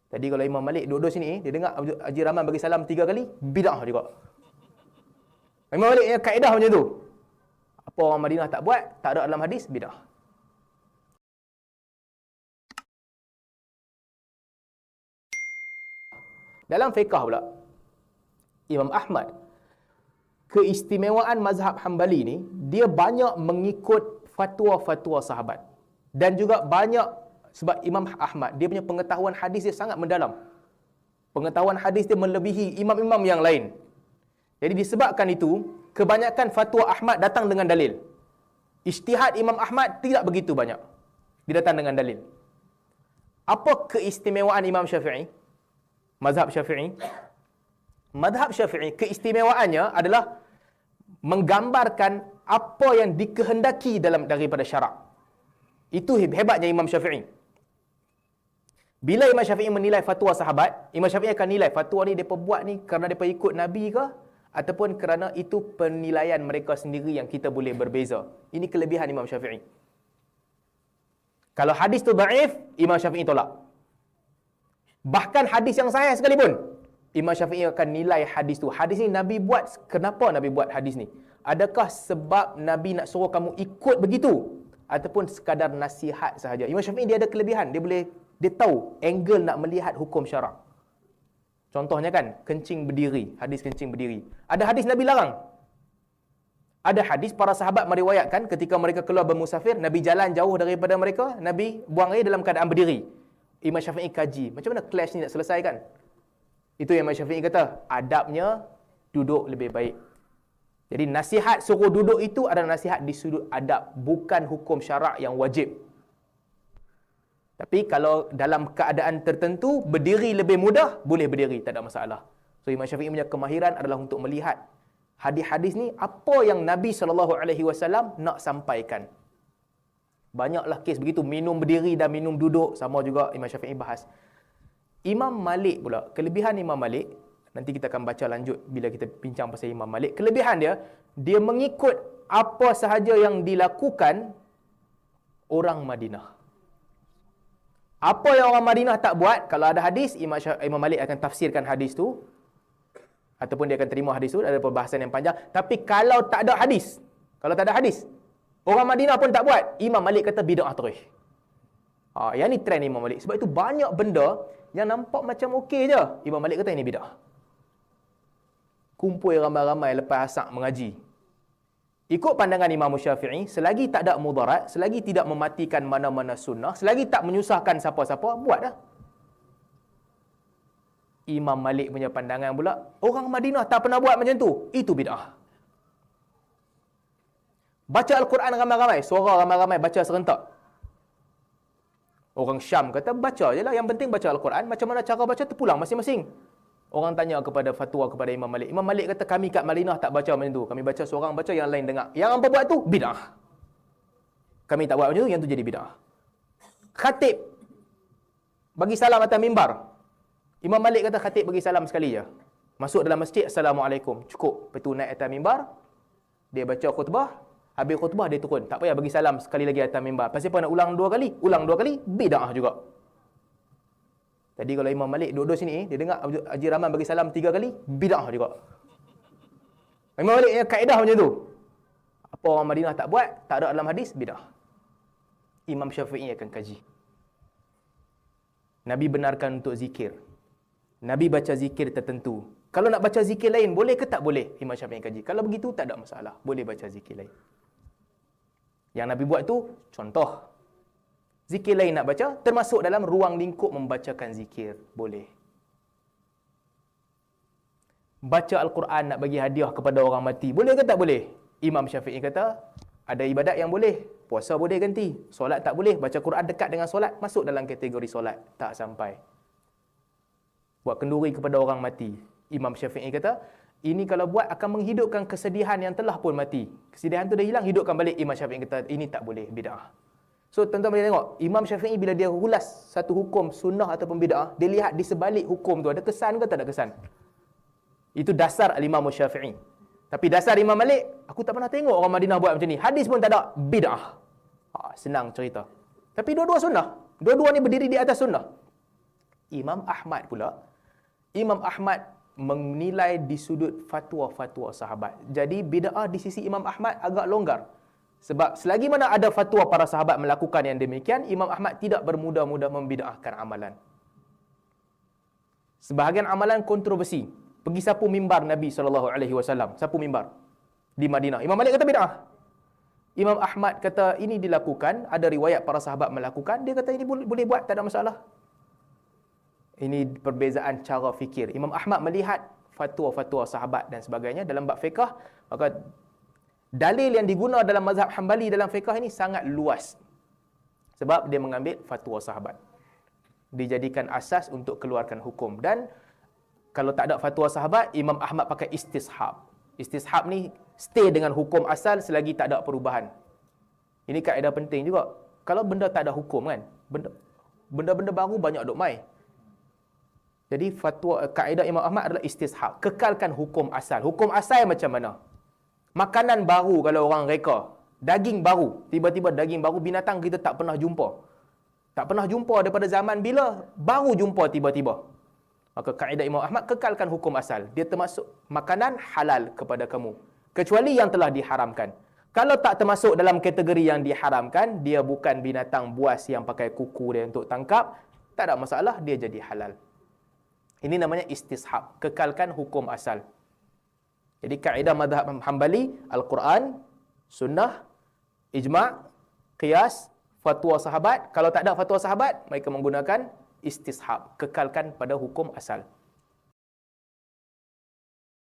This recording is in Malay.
Tadi kalau Imam Malik duduk sini, dia dengar Haji Rahman bagi salam 3 kali, bid'ah juga. Imam Malik punya kaedah macam tu. Apa orang Madinah tak buat, tak ada dalam hadis, bid'ah. Dalam fiqh pula, Imam Ahmad, keistimewaan mazhab Hanbali ni, dia banyak mengikut fatwa-fatwa sahabat. Dan juga banyak, sebab Imam Ahmad, dia punya pengetahuan hadis dia sangat mendalam. Pengetahuan hadis dia melebihi imam-imam yang lain. Jadi disebabkan itu, kebanyakan fatwa Ahmad datang dengan dalil. Ijtihad Imam Ahmad tidak begitu banyak. Dia datang dengan dalil. Apa keistimewaan Imam Syafi'i? Mazhab Syafi'i? Mazhab Syafi'i, keistimewaannya adalah menggambarkan apa yang dikehendaki daripada syarak. Itu hebatnya Imam Syafi'i. Bila Imam Syafi'i menilai fatwa sahabat, Imam Syafi'i akan nilai fatwa ni mereka buat ni kerana mereka ikut Nabi ke, ataupun kerana itu penilaian mereka sendiri yang kita boleh berbeza. Ini kelebihan Imam Syafi'i. Kalau hadis tu dhaif, Imam Syafi'i tolak. Bahkan hadis yang sahih sekalipun, Imam Syafi'i akan nilai hadis tu. Hadis ni Nabi buat, kenapa Nabi buat hadis ni? Adakah sebab Nabi nak suruh kamu ikut begitu? Ataupun sekadar nasihat sahaja? Imam Syafi'i dia ada kelebihan. Dia tahu angle nak melihat hukum syarak. Contohnya kan, kencing berdiri. Hadis kencing berdiri. Ada hadis Nabi larang. Ada hadis para sahabat meriwayatkan ketika mereka keluar bermusafir, Nabi jalan jauh daripada mereka, Nabi buang air dalam keadaan berdiri. Imam Syafi'i kaji, macam mana clash ni nak selesaikan? Itu yang Imam Syafi'i kata, adabnya duduk lebih baik. Jadi nasihat suruh duduk itu adalah nasihat di sudut adab, bukan hukum syarak yang wajib. Tapi kalau dalam keadaan tertentu, berdiri lebih mudah, boleh berdiri, tak ada masalah. So Imam Syafi'i punya kemahiran adalah untuk melihat hadis-hadis ni, apa yang Nabi SAW nak sampaikan. Banyaklah kes begitu, minum berdiri dan minum duduk, sama juga Imam Syafi'i bahas. Imam Malik pula, kelebihan Imam Malik, nanti kita akan baca lanjut bila kita bincang pasal Imam Malik. Kelebihan dia, dia mengikut apa sahaja yang dilakukan orang Madinah. Apa yang orang Madinah tak buat, kalau ada hadis, Imam Malik akan tafsirkan hadis tu, ataupun dia akan terima hadis tu, ada perbahasan yang panjang. Tapi kalau tak ada hadis, orang Madinah pun tak buat, Imam Malik kata bid'ah terus. Yang ni trend Imam Malik. Sebab itu banyak benda yang nampak macam okey je, Imam Malik kata ini bid'ah. Kumpul ramai-ramai lepas asar mengaji. Ikut pandangan Imam Syafi'i, selagi tak ada mudarat, selagi tidak mematikan mana-mana sunnah, selagi tak menyusahkan siapa-siapa, buat dah. Imam Malik punya pandangan pula, orang Madinah tak pernah buat macam tu, itu bid'ah. Baca Al-Quran ramai-ramai, suara ramai-ramai baca serentak. Orang Syam kata, baca je lah, yang penting baca Al-Quran, macam mana cara baca terpulang masing-masing. Orang tanya kepada fatwa kepada Imam Malik. Imam Malik kata, kami kat Madinah tak baca macam tu. Kami baca seorang baca, yang lain dengar. Yang hampa buat tu, bid'ah. Kami tak buat macam tu, yang tu jadi bid'ah. Khatib bagi salam atas mimbar. Imam Malik kata, khatib bagi salam sekali je. Masuk dalam masjid, Assalamualaikum. Cukup. Lepas tu naik atas mimbar, dia baca khutbah. Habis khutbah dia turun. Tak payah bagi salam sekali lagi atas mimbar. Pasal apa nak ulang 2 kali? Ulang 2 kali, bid'ah juga. Tadi kalau Imam Malik duduk sini, dia dengar Haji Rahman bagi salam 3 kali, bid'ah juga. Imam Malik punya kaedah macam tu. Apa orang Madinah tak buat, tak ada dalam hadis, bid'ah. Imam Syafi'i akan kaji. Nabi benarkan untuk zikir. Nabi baca zikir tertentu. Kalau nak baca zikir lain, boleh ke tak boleh? Imam Syafi'i kaji. Kalau begitu, tak ada masalah. Boleh baca zikir lain. Yang Nabi buat tu, contoh. Zikir lain nak baca, termasuk dalam ruang lingkup membacakan zikir. Boleh. Baca Al-Quran nak bagi hadiah kepada orang mati. Boleh ke tak boleh? Imam Syafi'i kata, ada ibadat yang boleh. Puasa boleh ganti. Solat tak boleh. Baca Quran dekat dengan solat, masuk dalam kategori solat. Tak sampai. Buat kenduri kepada orang mati. Imam Syafi'i kata, ini kalau buat akan menghidupkan kesedihan yang telah pun mati. Kesedihan tu dah hilang, hidupkan balik. Imam Syafi'i kata, ini tak boleh, bid'ah. So tuan-tuan boleh tengok, Imam Syafi'i bila dia ulas satu hukum sunnah ataupun bid'ah, dia lihat di sebalik hukum tu ada kesan ke tak ada kesan. Itu dasar Imam Syafi'i. Tapi dasar Imam Malik, aku tak pernah tengok orang Madinah buat macam ni. Hadis pun tak ada, bid'ah. Senang cerita. Tapi dua-dua sunnah. Dua-dua ni berdiri di atas sunnah. Imam Ahmad pula, Imam Ahmad menilai di sudut fatwa-fatwa sahabat. Jadi bid'ah di sisi Imam Ahmad agak longgar. Sebab selagi mana ada fatwa para sahabat melakukan yang demikian, Imam Ahmad tidak bermudah-mudah membid'ahkan amalan. Sebahagian amalan kontroversi. Pergi sapu mimbar Nabi SAW. Sapu mimbar di Madinah. Imam Malik kata bid'ah. Imam Ahmad kata ini dilakukan, ada riwayat para sahabat melakukan, dia kata ini boleh buat, tak ada masalah. Ini perbezaan cara fikir. Imam Ahmad melihat fatwa-fatwa sahabat dan sebagainya dalam bab fiqh, maka dalil yang digunakan dalam mazhab Hanbali dalam fiqh ini sangat luas. Sebab dia mengambil fatwa sahabat, dijadikan asas untuk keluarkan hukum. Dan kalau tak ada fatwa sahabat, Imam Ahmad pakai istishab. Istishab ni stay dengan hukum asal selagi tak ada perubahan. Ini kaedah penting juga. Kalau benda tak ada hukum kan, benda-benda baru banyak duk mai. Jadi fatwa kaedah Imam Ahmad adalah istishab, kekalkan hukum asal. Hukum asal macam mana? Makanan baru kalau orang reka, daging baru, tiba-tiba daging baru, binatang kita tak pernah jumpa. Tak pernah jumpa daripada zaman bila, baru jumpa tiba-tiba. Maka kaedah Imam Ahmad, kekalkan hukum asal. Dia termasuk makanan halal kepada kamu, kecuali yang telah diharamkan. Kalau tak termasuk dalam kategori yang diharamkan, dia bukan binatang buas yang pakai kuku dia untuk tangkap, tak ada masalah, dia jadi halal. Ini namanya istishab, kekalkan hukum asal. Jadi kaedah mazhab Hanbali, Al-Quran, Sunnah, Ijma', Qiyas, fatwa sahabat. Kalau tak ada fatwa sahabat, mereka menggunakan istishab, kekalkan pada hukum asal.